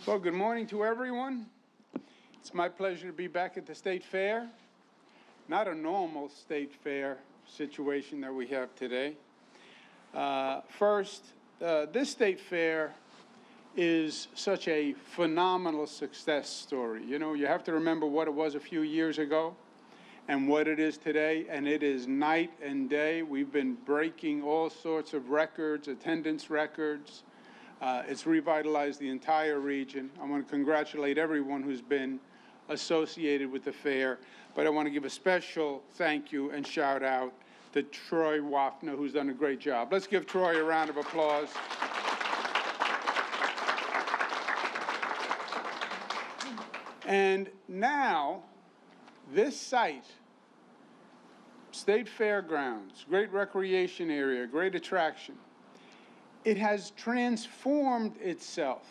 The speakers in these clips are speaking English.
Well, good morning to everyone. It's my pleasure to be back at the State Fair. Not a normal State Fair situation that we have today. First, this State Fair is such a phenomenal success story. You know, you have to remember what it was a few years ago and what it is today, and it is night and day. We've been breaking all sorts of records, attendance records. It's revitalized the entire region. I want to congratulate everyone who's been associated with the fair, but I want to give a special thank you and shout out to Troy Waffner, who's done a great job. Let's give Troy a round of applause. And now, this site, State Fairgrounds, great recreation area, great attraction, it has transformed itself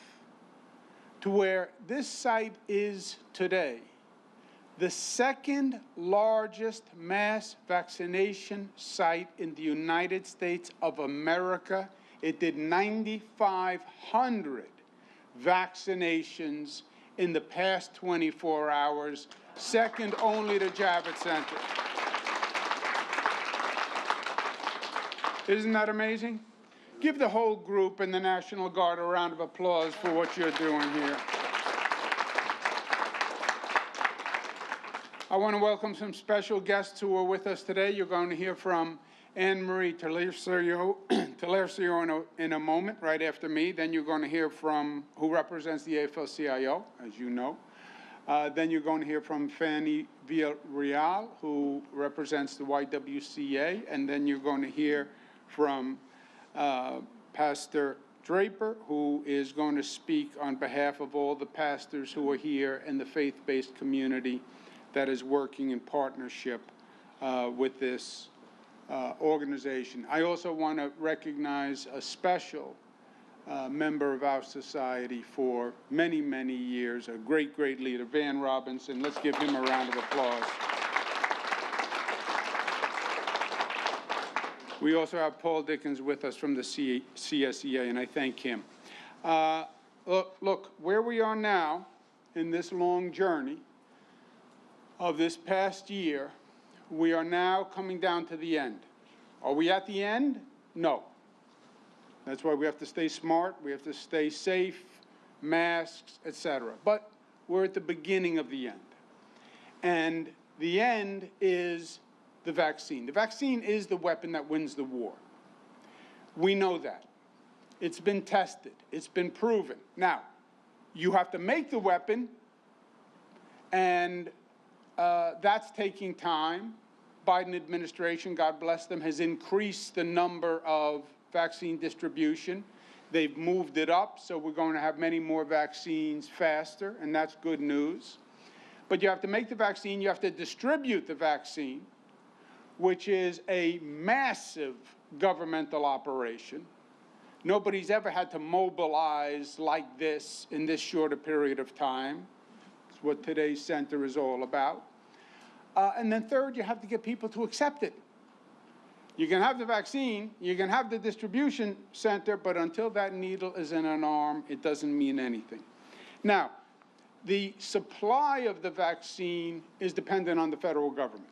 to where this site is today the second largest mass vaccination site in the United States of America. It did 9,500 vaccinations in the past 24 hours, second only to Javits Center. Isn't that amazing? Give the whole group and the National Guard a round of applause for what you're doing here. I want to welcome some special guests who are with us today. You're going to hear from Anne Marie Talercio in a moment, right after me. Then you're going to hear from who represents the AFL-CIO, as you know. Then you're going to hear from Fanny Villarreal, who represents the YWCA. And then you're going to hear from Pastor Draper, who is going to speak on behalf of all the pastors who are here and the faith-based community that is working in partnership with this organization. I also want to recognize a special member of our society for many, many years, a great, great leader, Van Robinson. Let's give him a round of applause. We also have Paul Dickens with us from the CSEA, and I thank him. Look, where we are now in this long journey of this past year, we are now coming down to the end. Are we at the end? No. That's why we have to stay smart, we have to stay safe, masks, etc. But we're at the beginning of the end. And the end is the vaccine. The vaccine is the weapon that wins the war. We know that. It's been tested. It's been proven. Now, you have to make the weapon, and that's taking time. Biden administration, God bless them, has increased the number of vaccine distribution. They've moved it up, so we're going to have many more vaccines faster, and that's good news. But you have to make the vaccine, you have to distribute the vaccine, which is a massive governmental operation. Nobody's ever had to mobilize like this in this short a period of time. It's what today's center is all about. And then third, you have to get people to accept it. You can have the vaccine, you can have the distribution center, but until that needle is in an arm, it doesn't mean anything. Now, the supply of the vaccine is dependent on the federal government.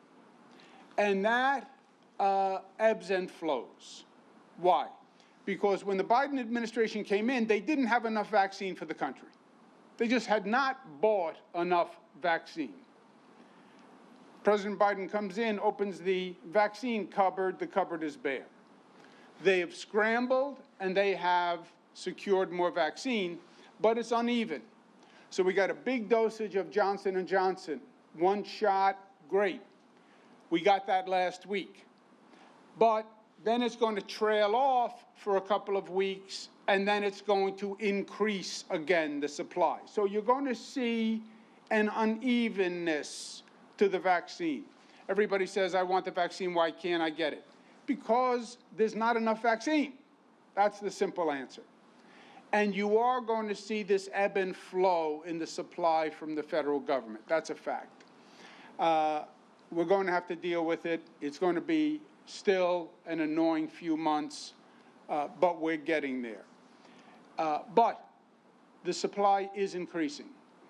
And that ebbs and flows. Why? Because when the Biden administration came in, they didn't have enough vaccine for the country. They just had not bought enough vaccine. President Biden comes in, opens the vaccine cupboard, the cupboard is bare. They have scrambled and they have secured more vaccine, but it's uneven. So we got a big dosage of Johnson & Johnson, one shot, great. We got that last week. But then it's going to trail off for a couple of weeks, and then it's going to increase again, the supply. So you're going to see an unevenness to the vaccine. Everybody says, I want the vaccine, why can't I get it? Because there's not enough vaccine. That's the simple answer. And you are going to see this ebb and flow in the supply from the federal government. That's a fact. We're going to have to deal with it. It's going to be still an annoying few months, but we're getting there. But the supply is increasing.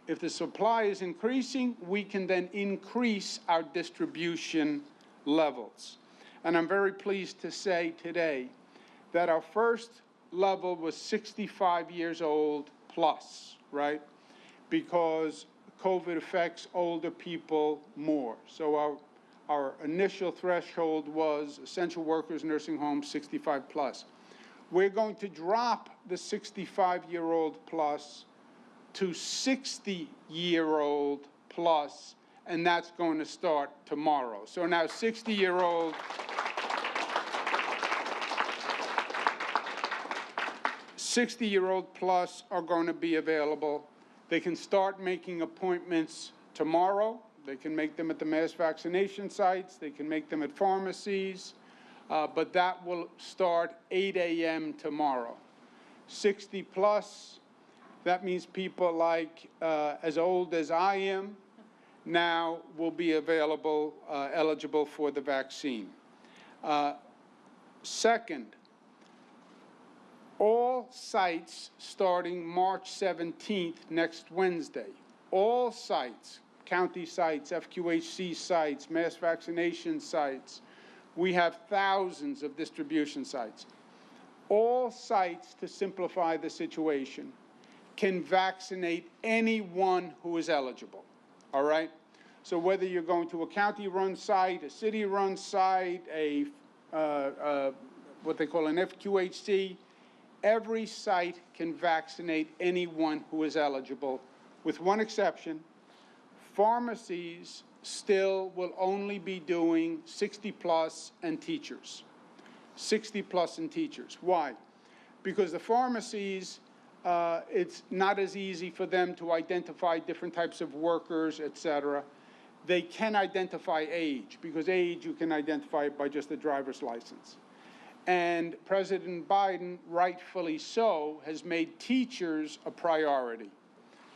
If the supply is increasing, we can then increase our distribution levels. And I'm very pleased to say today that our first level was 65 years old plus, right? Because COVID affects older people more. So our initial threshold was essential workers, nursing homes, 65 plus. We're going to drop the 65-year-old plus to 60-year-old plus, and that's going to start tomorrow. So now 60-year-old plus are going to be available. They can start making appointments tomorrow. They can make them at the mass vaccination sites. They can make them at pharmacies. But that will start 8 a.m. tomorrow. 60 plus, that means people like as old as I am now will be available, eligible for the vaccine. Second, all sites starting March 17th, next Wednesday, all sites, county sites, FQHC sites, mass vaccination sites, we have thousands of distribution sites. All sites, to simplify the situation, can vaccinate anyone who is eligible, all right? So whether you're going to a county-run site, a city-run site, what they call an FQHC, every site can vaccinate anyone who is eligible, with one exception. Pharmacies still will only be doing 60 plus and teachers. 60 plus and teachers. Why? Because the pharmacies, it's not as easy for them to identify different types of workers, et cetera. They can identify age, because age you can identify by just a driver's license. And President Biden, rightfully so, has made teachers a priority.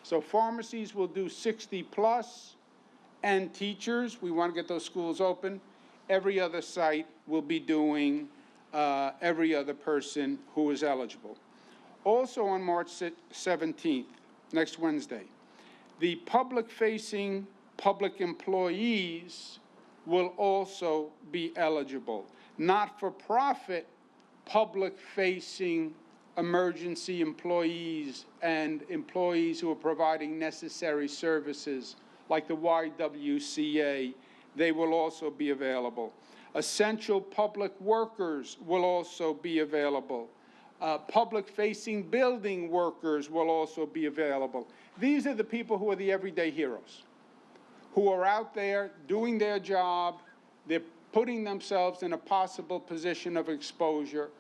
So pharmacies will do 60 plus, and teachers, we want to get those schools open. Every other site will be doing every other person who is eligible. Also on March 17th, next Wednesday, the public-facing public employees will also be eligible. Not-for-profit public-facing emergency employees and employees who are providing necessary services like the YWCA, they will also be available. Essential public workers will also be available. Public-facing building workers will also be available. These are the people who are the everyday heroes, who are out there doing their job. They're putting themselves in a possible position of exposure.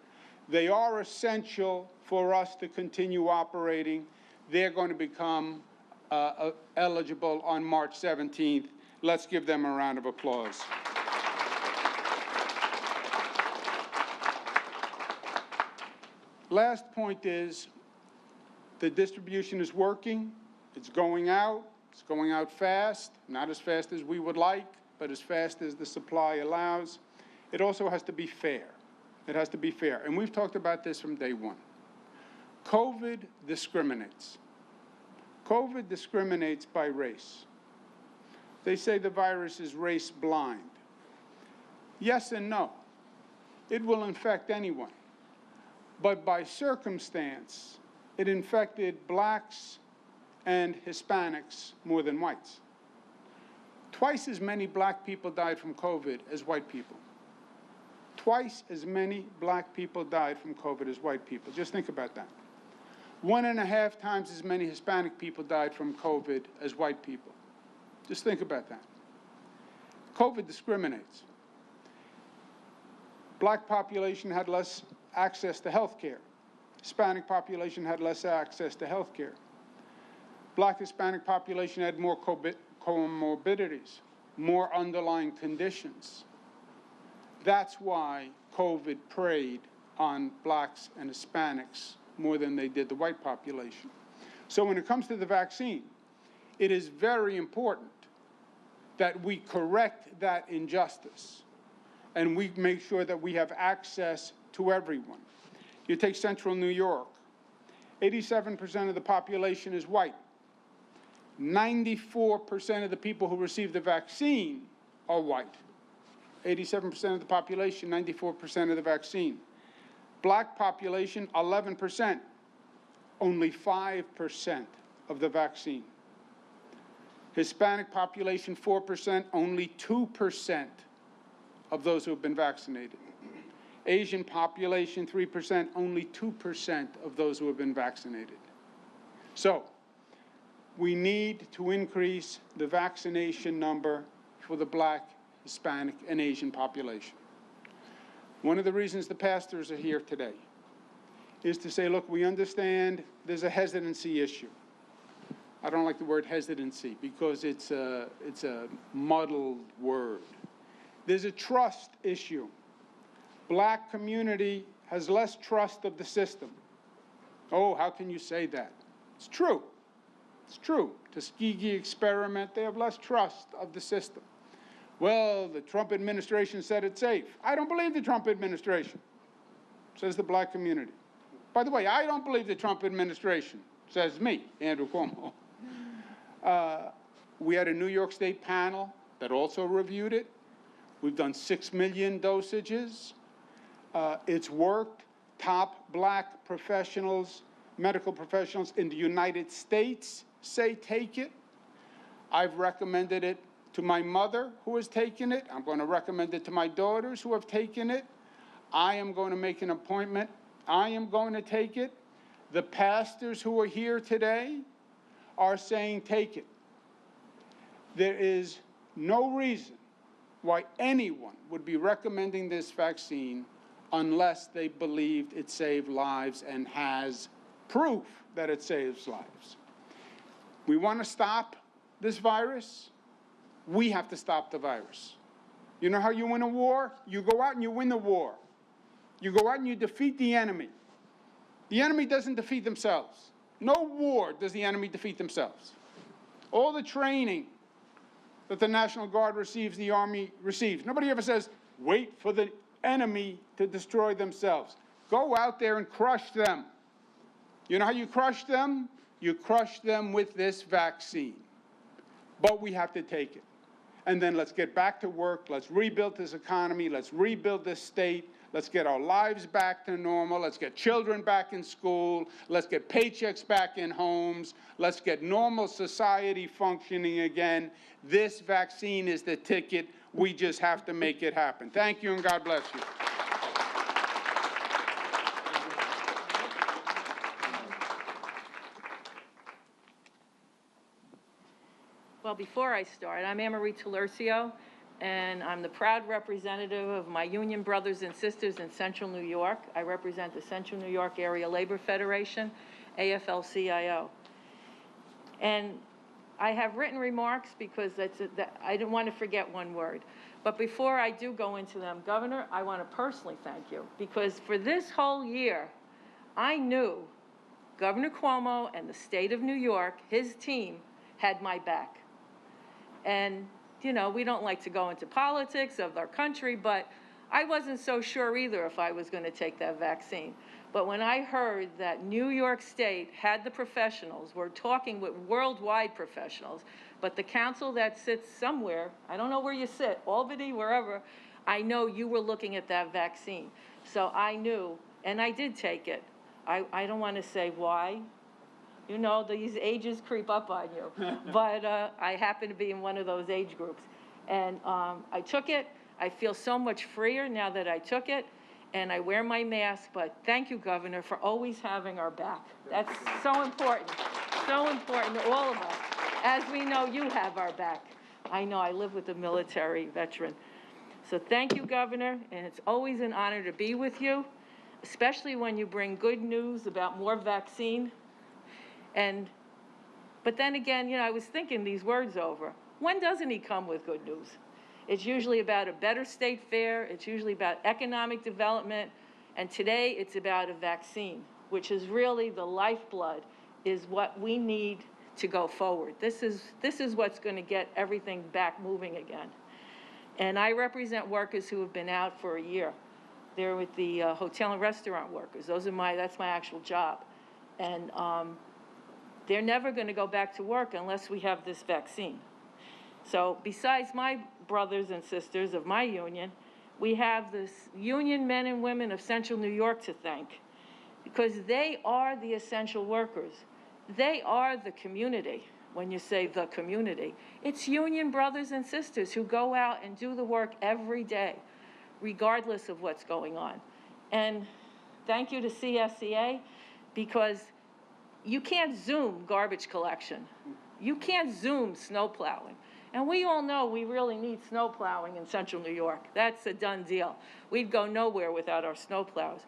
They are essential for us to continue operating. They're going to become eligible on March 17th. Let's give them a round of applause. Last point is the distribution is working. It's going out. It's going out fast, not as fast as we would like, but as fast as the supply allows. It also has to be fair. It has to be fair. And we've talked about this from day one. COVID discriminates. COVID discriminates by race. They say the virus is race blind. Yes and no. It will infect anyone. But by circumstance, it infected blacks and Hispanics more than whites. Twice as many black people died from COVID as white people. Twice as many black people died from COVID as white people. Just think about that. 1.5 times as many Hispanic people died from COVID as white people. Just think about that. COVID discriminates. Black population had less access to health care. Hispanic population had less access to health care. Black Hispanic population had more comorbidities, more underlying conditions. That's why COVID preyed on blacks and Hispanics more than they did the white population. So when it comes to the vaccine, it is very important that we correct that injustice and we make sure that we have access to everyone. You take Central New York. 87% of the population is white. 94% of the people who receive the vaccine are white. 87% of the population, 94% of the vaccine. Black population, 11%, only 5% of the vaccine. Hispanic population, 4%, only 2% of those who have been vaccinated. Asian population, 3%, only 2% of those who have been vaccinated. So, we need to increase the vaccination number for the Black, Hispanic, and Asian population. One of the reasons the pastors are here today is to say, look, we understand there's a hesitancy issue. I don't like the word hesitancy because it's a muddled word. There's a trust issue. Black community has less trust of the system. Oh, how can you say that? It's true. It's true. Tuskegee experiment, they have less trust of the system. Well, the Trump administration said it's safe. I don't believe the Trump administration, says the Black community. By the way, I don't believe the Trump administration, says me, Andrew Cuomo. We had a New York State panel that also reviewed it. We've done 6 million dosages. It's worked. Top Black professionals, medical professionals in the United States say take it. I've recommended it to my mother who has taken it. I'm going to recommend it to my daughters who have taken it. I am going to make an appointment. I am going to take it. The pastors who are here today are saying take it. There is no reason why anyone would be recommending this vaccine unless they believed it saved lives and has proof that it saves lives. We want to stop this virus. We have to stop the virus. You know how you win a war? You go out and you win the war. You go out and you defeat the enemy. The enemy doesn't defeat themselves. No war does the enemy defeat themselves. All the training that the National Guard receives, the Army receives. Nobody ever says, wait for the enemy to destroy themselves. Go out there and crush them. You know how you crush them? You crush them with this vaccine. But we have to take it. And then let's get back to work. Let's rebuild this economy. Let's rebuild this state. Let's get our lives back to normal. Let's get children back in school. Let's get paychecks back in homes. Let's get normal society functioning again. This vaccine is the ticket. We just have to make it happen. Thank you, and God bless you. Well, before I start, I'm Anne-Marie Talercio, and I'm the proud representative of my union brothers and sisters in Central New York. I represent the Central New York Area Labor Federation, AFL-CIO. And I have written remarks because I didn't want to forget one word. But before I do go into them, Governor, I want to personally thank you, because for this whole year, I knew Governor Cuomo and the state of New York, his team, had my back. And, you know, we don't like to go into politics of our country, but I wasn't so sure either if I was going to take that vaccine. But when I heard that New York State had the professionals, we're talking with worldwide professionals, but the council that sits somewhere, I don't know where you sit, Albany, wherever, I know you were looking at that vaccine. So I knew, and I did take it. I don't want to say why. You know, these ages creep up on you. But I happen to be in one of those age groups. And I took it. I feel so much freer now that I took it. And I wear my mask. But thank you, Governor, for always having our back. That's so important to all of us. As we know, you have our back. I know, I live with a military veteran. So thank you, Governor. And it's always an honor to be with you, especially when you bring good news about more vaccine. But then again, you know, I was thinking these words over. When doesn't he come with good news? It's usually about a better state fair. It's usually about economic development. And today it's about a vaccine, which is really the lifeblood, is what we need to go forward. This is what's going to get everything back moving again. And I represent workers who have been out for a year. They're with the hotel and restaurant workers. That's my actual job. And they're never going to go back to work unless we have this vaccine. So besides my brothers and sisters of my union, we have this union men and women of Central New York to thank, because they are the essential workers. They are the community. When you say the community, it's union brothers and sisters who go out and do the work every day, regardless of what's going on. And thank you to CSEA, because you can't Zoom garbage collection. You can't Zoom snow plowing. And we all know we really need snow plowing in Central New York. That's a done deal. We'd go nowhere without our snow plows.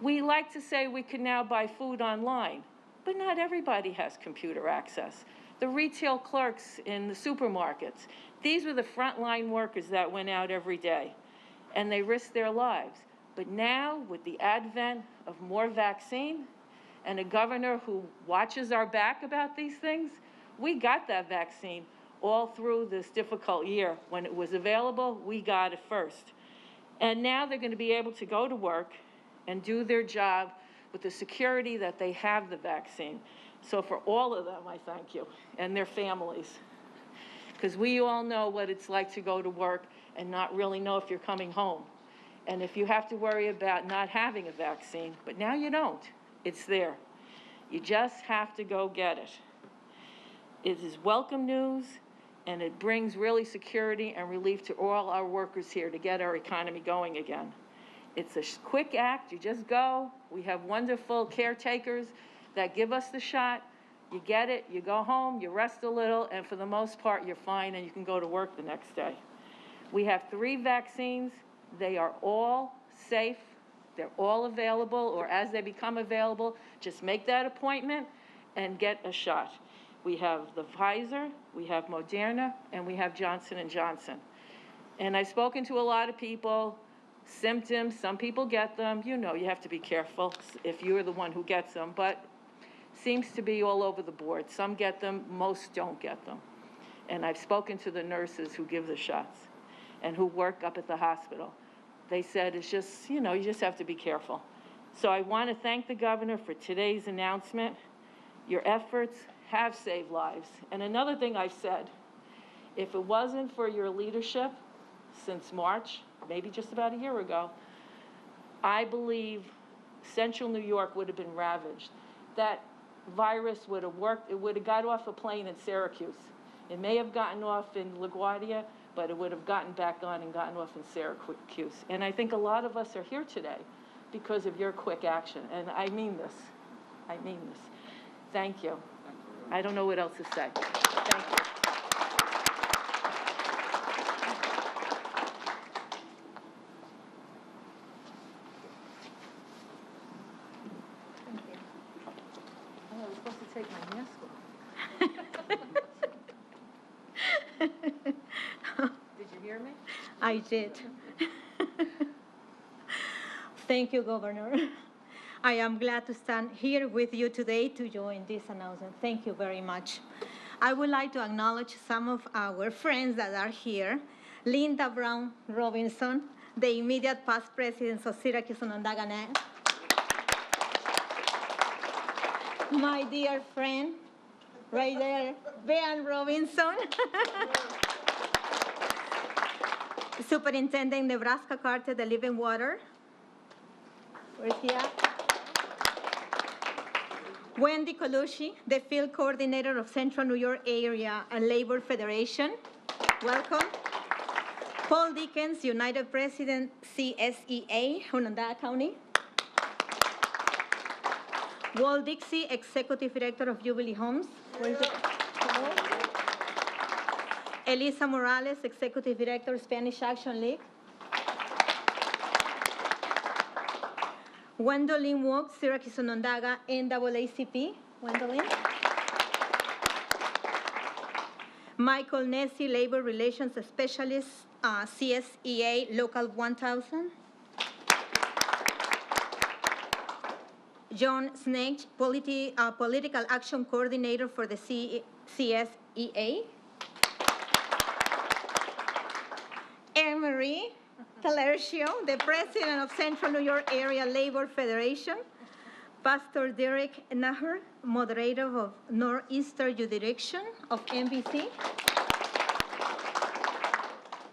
We like to say we can now buy food online, but not everybody has computer access. The retail clerks in the supermarkets, these were the frontline workers that went out every day, and they risked their lives. But now, with the advent of more vaccine and a governor who watches our back about these things, we got that vaccine all through this difficult year. When it was available, we got it first. And now they're going to be able to go to work and do their job with the security that they have the vaccine. So for all of them, I thank you, and their families. Because we all know what it's like to go to work and not really know if you're coming home. And if you have to worry about not having a vaccine, but now you don't, it's there. You just have to go get it. It is welcome news, and it brings really security and relief to all our workers here to get our economy going again. It's a quick act, you just go. We have wonderful caretakers that give us the shot. You get it, you go home, you rest a little, and for the most part, you're fine and you can go to work the next day. We have 3 vaccines. They are all safe. They're all available, or as they become available, just make that appointment and get a shot. We have the Pfizer, we have Moderna, and we have Johnson & Johnson. And I've spoken to a lot of people, symptoms, some people get them. You know, you have to be careful if you're the one who gets them, but seems to be all over the board. Some get them, most don't get them. And I've spoken to the nurses who give the shots and who work up at the hospital. They said it's just, you know, you just have to be careful. So I want to thank the governor for today's announcement. Your efforts have saved lives. And another thing I've said, if it wasn't for your leadership since March, maybe just about a year ago, I believe Central New York would have been ravaged. That virus would have worked, it would have got off a plane in Syracuse. It may have gotten off in LaGuardia, but it would have gotten back on and gotten off in Syracuse. And I think a lot of us are here today because of your quick action. And I mean this. I mean this. Thank you. I don't know what else to say. Thank you. Oh, I was supposed to take my mask off. Did you hear me? I did. Thank you, Governor. I am glad to stand here with you today to join this announcement. Thank you very much. I would like to acknowledge some of our friends that are here. Linda Brown Robinson, the immediate past presidents of Syracuse and Onondaga. My dear friend, right there, Ben Robinson. Superintendent Nebraska Carter, the Living Water. Where's he at? Wendy Colucci, the field coordinator of Central New York Area and Labor Federation. Welcome. Paul Dickens, United President, CSEA, Onondaga County. Walt Dixie, Executive Director of Jubilee Homes. Where's it? Hello. Elisa Morales, Executive Director, Spanish Action League. Gwendolyn Wook, Syracuse Onondaga, NAACP. Gwendolyn. Michael Nessie, Labor Relations Specialist, CSEA, Local 1000. John Snake, Political Action Coordinator for the CSEA. Anne-Marie Talercio, the President of Central New York Area Labor Federation. Pastor Derek Naher, moderator of Northeastern Jurisdiction of NBC.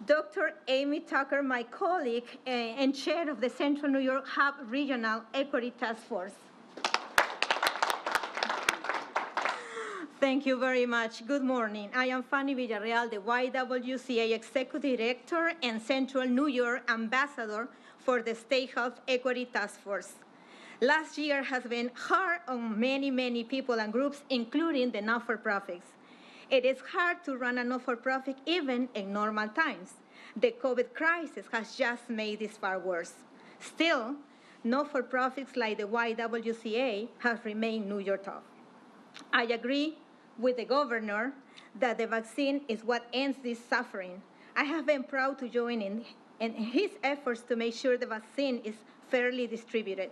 Dr. Amy Tucker, my colleague and chair of the Central New York Hub Regional Equity Task Force. Thank you very much. Good morning. I am Fanny Villarreal, the YWCA Executive Director and Central New York Ambassador for the State Health Equity Task Force. Last year has been hard on many, many people and groups, including the not-for-profits. It is hard to run a not-for-profit even in normal times. The COVID crisis has just made this far worse. Still, not-for-profits like the YWCA have remained New York tough. I agree with the governor that the vaccine is what ends this suffering. I have been proud to join in his efforts to make sure the vaccine is fairly distributed.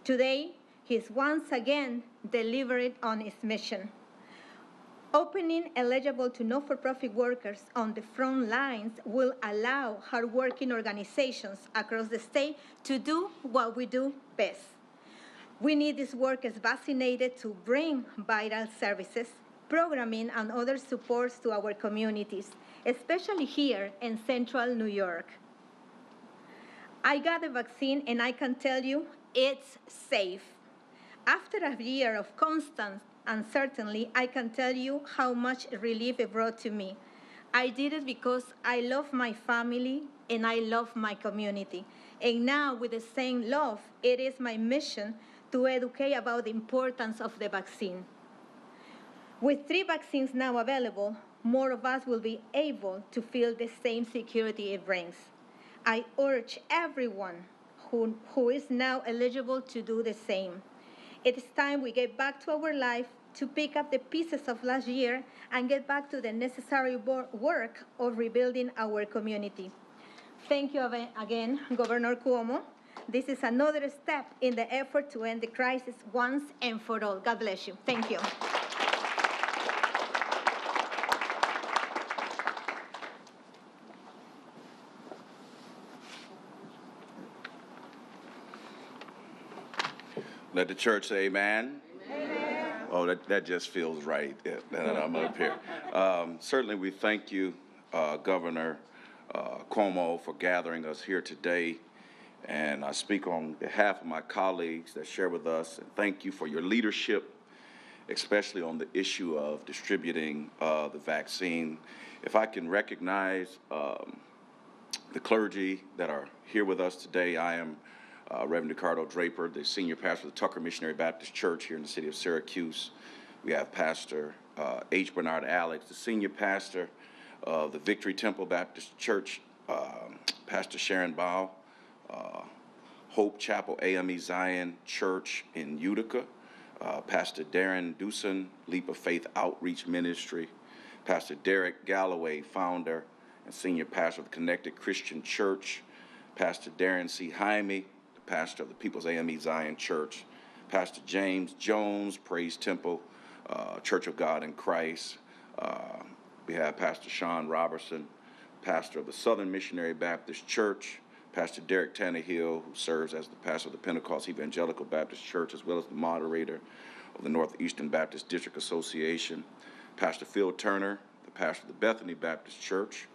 Today, he's once again delivered on his mission. Opening eligible to not-for-profit workers on the front lines will allow hardworking organizations across the state to do what we do best. We need these workers vaccinated to bring vital services, programming, and other supports to our communities, especially here in Central New York. I got the vaccine, and I can tell you it's safe. After a year of constant uncertainty, I can tell you how much relief it brought to me. I did it because I love my family and I love my community. And now, with the same love, it is my mission to educate about the importance of the vaccine. With 3 vaccines now available, more of us will be able to feel the same security it brings. I urge everyone who is now eligible to do the same. It is time we get back to our life, to pick up the pieces of last year and get back to the necessary work of rebuilding our community. Thank you again, Governor Cuomo. This is another step in the effort to end the crisis once and for all. God bless you. Thank you. Let the church say amen. Amen. Oh, that just feels right. Yeah, that I'm up here. Certainly we thank you, Governor Cuomo, for gathering us here today. And I speak on behalf of my colleagues that share with us, and thank you for your leadership, especially on the issue of distributing the vaccine. If I can recognize the clergy that are here with us today, I am Reverend Ricardo Draper, the senior pastor of the Tucker Missionary Baptist Church here in the city of Syracuse. We have Pastor H. Bernard Alex, the senior pastor of the Victory Temple Baptist Church, Pastor Sharon Bow, Hope Chapel AME Zion Church in Utica, Pastor Darren Dewson, Leap of Faith Outreach Ministry, Pastor Derek Galloway, founder and senior pastor of Connected Christian Church, Pastor Darren C. Jaime, pastor of the People's AME Zion Church, Pastor James Jones, Praise Temple, Church of God in Christ. We have Pastor Sean Robertson, pastor of the Southern Missionary Baptist Church, Pastor Derek Tannehill, who serves as the pastor of the Pentecost Evangelical Baptist Church, as well as the moderator of the Northeastern Baptist District Association, Pastor Phil Turner, the pastor of the Bethany Baptist Church,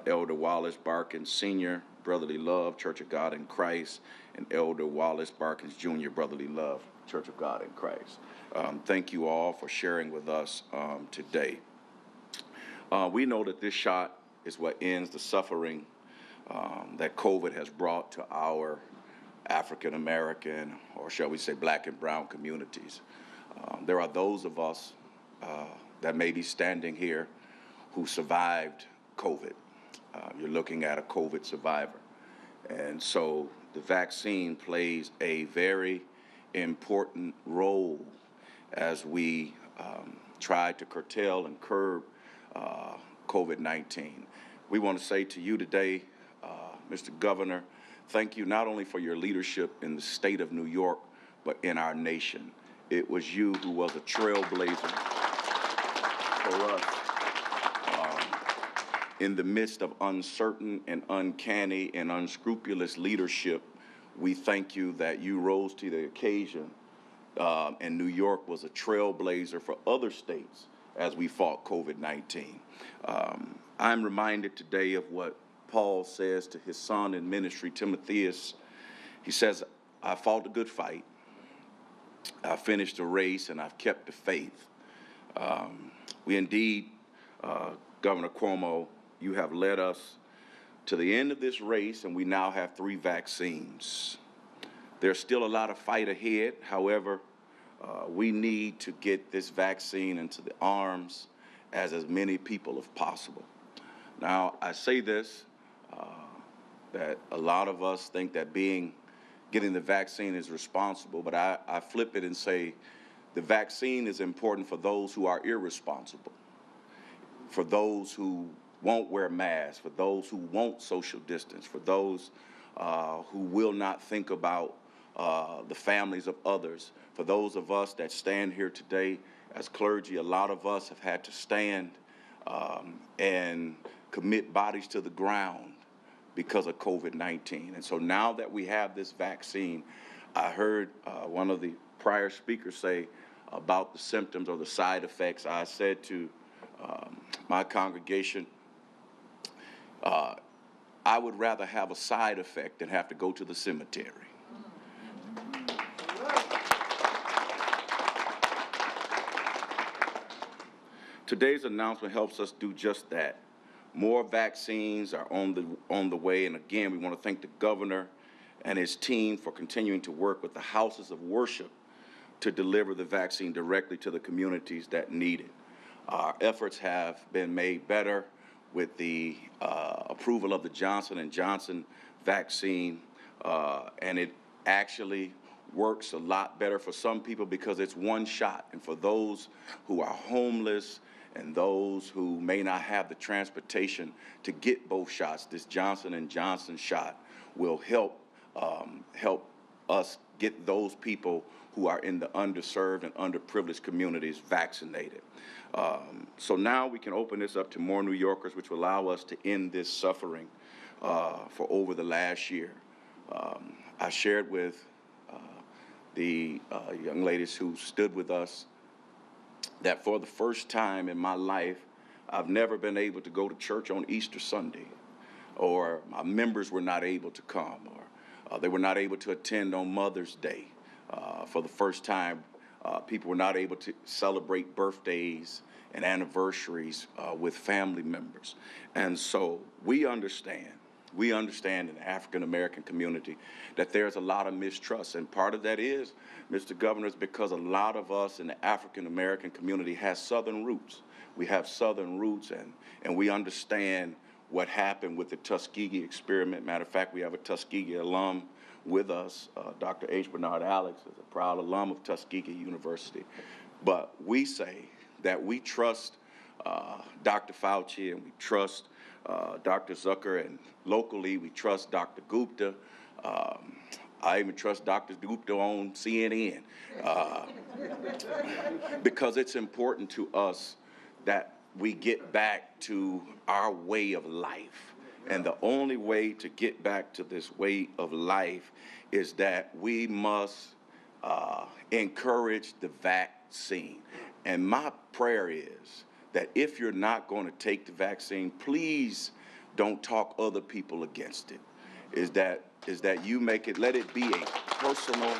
Elder Wallace Barkins Sr., Brotherly Love, Church of God in Christ, and Elder Wallace Barkins Jr., Brotherly Love, Church of God in Christ. Thank you all for sharing with us today. We know that this shot is what ends the suffering that COVID has brought to our African American, or shall we say black and brown communities. There are those of us that may be standing here who survived COVID. You're looking at a COVID survivor. And so the vaccine plays a very important role as we try to curtail and curb COVID-19. We want to say to you today, Mr. Governor, thank you not only for your leadership in the state of New York, but in our nation. It was you who was a trailblazer for us in the midst of uncertain and uncanny and unscrupulous leadership. We thank you that you rose to the occasion and New York was a trailblazer for other states as we fought COVID-19. I'm reminded today of what Paul says to his son in ministry, Timotheus. He says, I fought a good fight, I finished the race, and I've kept the faith. We indeed, Governor Cuomo, you have led us to the end of this race, and we now have 3 vaccines. There's still a lot of fight ahead. However, we need to get this vaccine into the arms as many people as possible. Now, I say this, that a lot of us think that getting the vaccine is responsible, but I flip it and say the vaccine is important for those who are irresponsible, for those who won't wear masks, for those who won't social distance, for those who will not think about the families of others, for those of us that stand here today as clergy. A lot of us have had to stand and commit bodies to the ground because of COVID-19. And so now that we have this vaccine, I heard one of the prior speakers say about the symptoms or the side effects. I said to my congregation, I would rather have a side effect than have to go to the cemetery. Today's announcement helps us do just that. More vaccines are on the way, and again, we want to thank the governor and his team for continuing to work with the houses of worship to deliver the vaccine directly to the communities that need it. Our efforts have been made better with the approval of the Johnson & Johnson vaccine, and it actually works a lot better for some people because it's one shot. And for those who are homeless and those who may not have the transportation to get both shots, this Johnson & Johnson shot will help us get those people who are in the underserved and underprivileged communities vaccinated. So now we can open this up to more New Yorkers, which will allow us to end this suffering for over the last year. I shared with the young ladies who stood with us that for the first time in my life, I've never been able to go to church on Easter Sunday, or my members were not able to come, or they were not able to attend on Mother's Day. For the first time, people were not able to celebrate birthdays and anniversaries with family members. And so we understand in the African American community that there's a lot of mistrust. And part of that is, Mr. Governor, is because a lot of us in the African American community has Southern roots. We have Southern roots, and we understand what happened with the Tuskegee experiment. Matter of fact, we have a Tuskegee alum with us. Dr. H. Bernard Alex is a proud alum of Tuskegee University. But we say that we trust Dr. Fauci, and we trust Dr. Zucker, and locally we trust Dr. Gupta. I even trust Dr. Gupta on CNN because it's important to us that we get back to our way of life. And the only way to get back to this way of life is that we must encourage the vaccine. And my prayer is that if you're not going to take the vaccine, please don't talk other people against it. Is that you make it, let it be a personal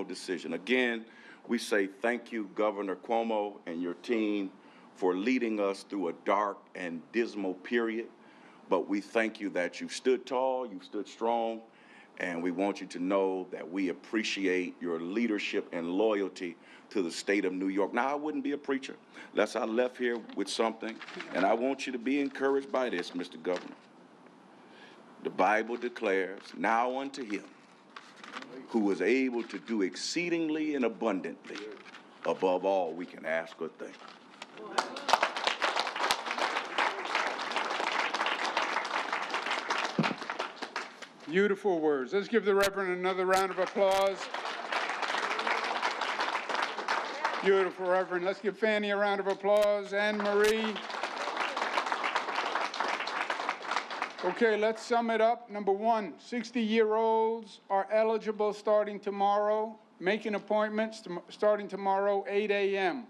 decision. Again, we say thank you, Governor Cuomo and your team, for leading us through a dark and dismal period. But we thank you that you stood tall, you stood strong, and we want you to know that we appreciate your leadership and loyalty to the state of New York. Now, I wouldn't be a preacher unless I left here with something, and I want you to be encouraged by this, Mr. Governor. The Bible declares, now unto him who is able to do exceedingly and abundantly above all we can ask or think. Beautiful words. Let's give the Reverend another round of applause. Beautiful, Reverend. Let's give Fanny a round of applause. Anne Marie. Okay, let's sum it up. Number one, 60-year-olds are eligible starting tomorrow. Making appointments starting tomorrow, 8 a.m.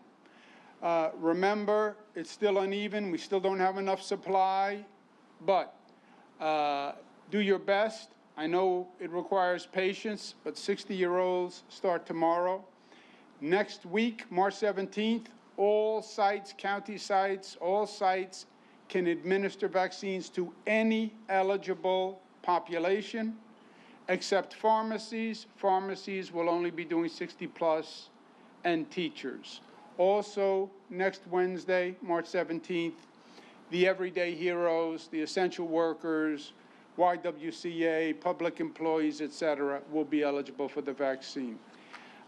Remember, it's still uneven. We still don't have enough supply, but do your best. I know it requires patience, but 60-year-olds start tomorrow. Next week, March 17th, all sites, county sites, all sites can administer vaccines to any eligible population, except pharmacies. Pharmacies will only be doing 60+ and teachers. Also, next Wednesday, March 17th, the everyday heroes, the essential workers, YWCA, public employees, et cetera, will be eligible for the vaccine.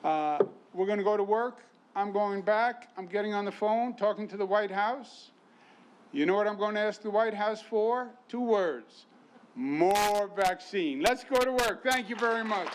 We're going to go to work. I'm going back. I'm getting on the phone, talking to the White House. You know what I'm going to ask the White House for? 2 words: more vaccine. Let's go to work. Thank you very much.